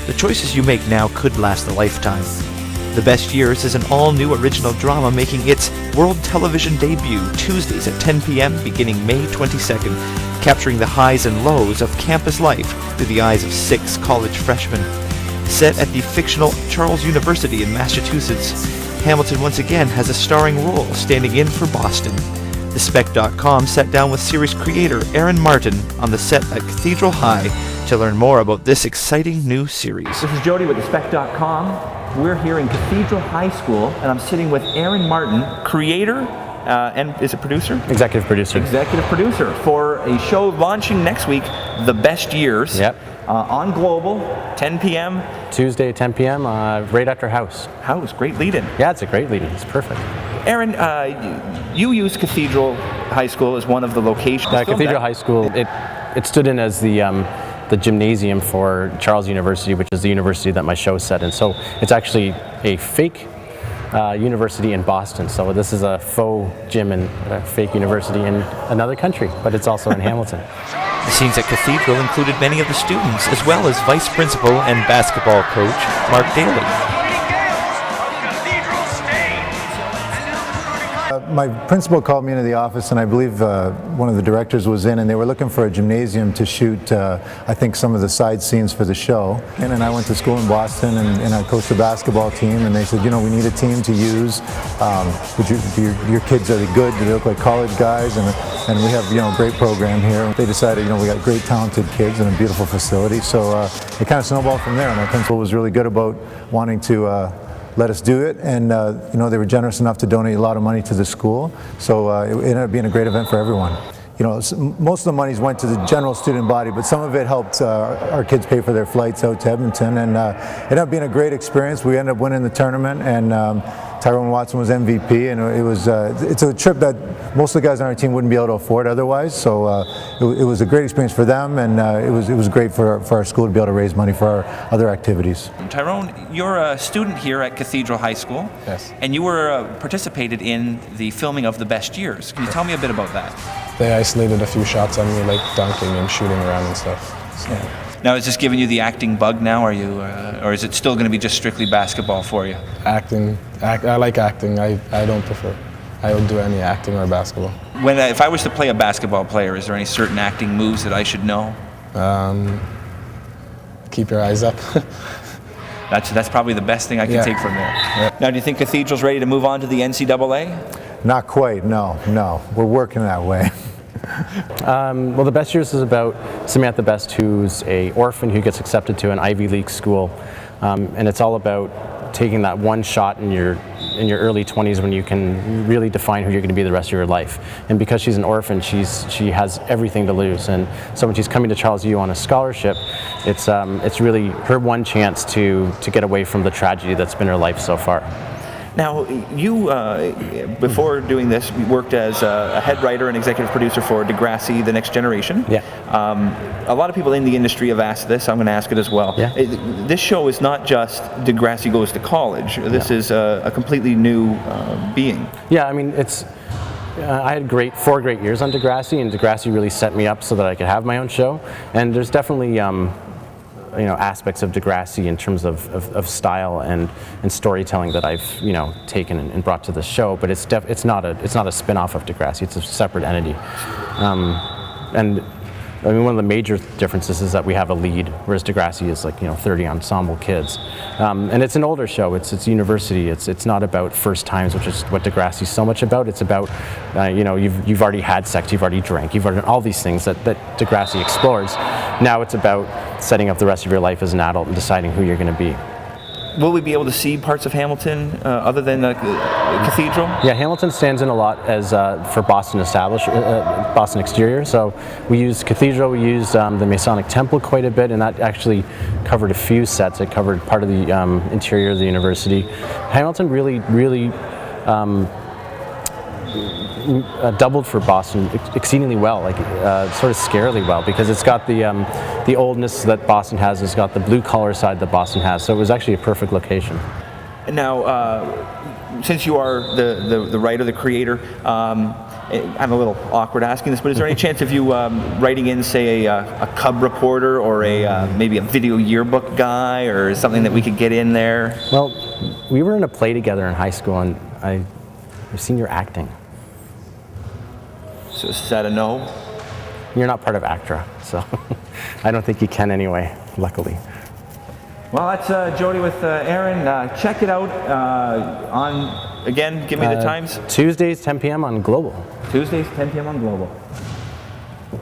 The choices you make now could last a lifetime. The Best Years is an all-new original drama making its world television debut Tuesdays at 10 p.m. beginning May 22nd, capturing the highs and lows of campus life through the eyes of 6 college freshmen. Set at the fictional Charles University in Massachusetts, Hamilton once again has a starring role standing in for Boston. TheSpec.com sat down with series creator Aaron Martin on the set at Cathedral High to learn more about this exciting new series. This is Jody with TheSpec.com. We're here in Cathedral High School, and I'm sitting with Aaron Martin, creator, and is it producer? Executive producer. Executive producer for a show launching next week, The Best Years. Yep. On Global, 10 p.m. Tuesday, 10 p.m., right after House. House, great lead-in. Yeah, it's a great lead-in. It's perfect. Aaron, you used Cathedral High School as one of the locations. Cathedral High School, it stood in as the gymnasium for Charles University, which is the university that my show set in. So it's actually a fake university in Boston. So this is a faux gym and a fake university in another country, but it's also in Hamilton. The scenes at Cathedral included many of the students, as well as vice principal and basketball coach Mark Daly. My principal called me into the office, and I believe one of the directors was in, and they were looking for a gymnasium to shoot, I think, some of the side scenes for the show. And I went to school in Boston, and I coached the basketball team, and they said, you know, we need a team to use. Your kids are good, they look like college guys, and we have, you know, a great program here. They decided, you know, we got great talented kids and a beautiful facility, so it kind of snowballed from there. And our principal was really good about wanting to let us do it, and you know, they were generous enough to donate a lot of money to the school, so it ended up being a great event for everyone. You know, most of the monies went to the general student body, but some of it helped our kids pay for their flights out to Edmonton, and it ended up being a great experience. We ended up winning the tournament, and Tyrone Watson was MVP, and it's a trip that most of the guys on our team wouldn't be able to afford otherwise, so it was a great experience for them, and it was great for our school to be able to raise money for our other activities. Tyrone, you're a student here at Cathedral High School. Yes. And you were participated in the filming of The Best Years. Can you tell me a bit about that? They isolated a few shots on me, like dunking and shooting around and stuff. So. Yeah. Now, is this giving you the acting bug now? Are you, or is it still going to be just strictly basketball for you? Acting. I like acting. I don't prefer. I would do any acting or basketball. If I was to play a basketball player, is there any certain acting moves that I should know? Keep your eyes up. That's probably the best thing I can take from there. Yeah. Now, do you think Cathedral's ready to move on to the NCAA? Not quite, no. We're working that way. Well, The Best Years is about Samantha Best, who's an orphan who gets accepted to an Ivy League school, and it's all about taking that one shot in your early 20s when you can really define who you're going to be the rest of your life. And because she's an orphan, she has everything to lose. And so when she's coming to Charles U on a scholarship, it's really her one chance to get away from the tragedy that's been her life so far. Now, you, before doing this, you worked as a head writer and executive producer for Degrassi, The Next Generation. Yeah. A lot of people in the industry have asked this. I'm going to ask it as well. Yeah. This show is not just Degrassi Goes to College. This is a completely new being. Yeah, I mean, I had 4 great years on Degrassi, and Degrassi really set me up so that I could have my own show. And there's definitely aspects of Degrassi in terms of style and storytelling that I've taken and brought to the show, but it's not a spin-off of Degrassi. It's a separate entity, and I mean, one of the major differences is that we have a lead, whereas Degrassi is 30 ensemble kids, and it's an older show. It's university. It's not about first times, which is what Degrassi is so much about. It's about you've already had sex, you've already drank, you've already done all these things that Degrassi explores. Now it's about setting up the rest of your life as an adult and deciding who you're going to be. Will we be able to see parts of Hamilton other than Cathedral? Yeah, Hamilton stands in a lot as for Boston Boston exterior. So we use Cathedral, we use the Masonic Temple quite a bit, and that actually covered a few sets. It covered part of the interior of the university. Hamilton really doubled for Boston exceedingly well, sort of scarily well, because it's got the oldness that Boston has, it's got the blue collar side that Boston has, so it was actually a perfect location. Now, since you are the writer, the creator, I'm a little awkward asking this, but is there any chance of you writing in, say, a Cub reporter or maybe a video yearbook guy or something that we could get in there? Well, we were in a play together in high school, and I've seen your acting. So is that a no? You're not part of ACTRA, so I don't think you can anyway, luckily. Well, that's Jody with Aaron. Check it out again, give me the times. Tuesdays, 10 p.m. on Global. Tuesdays, 10 p.m. on Global.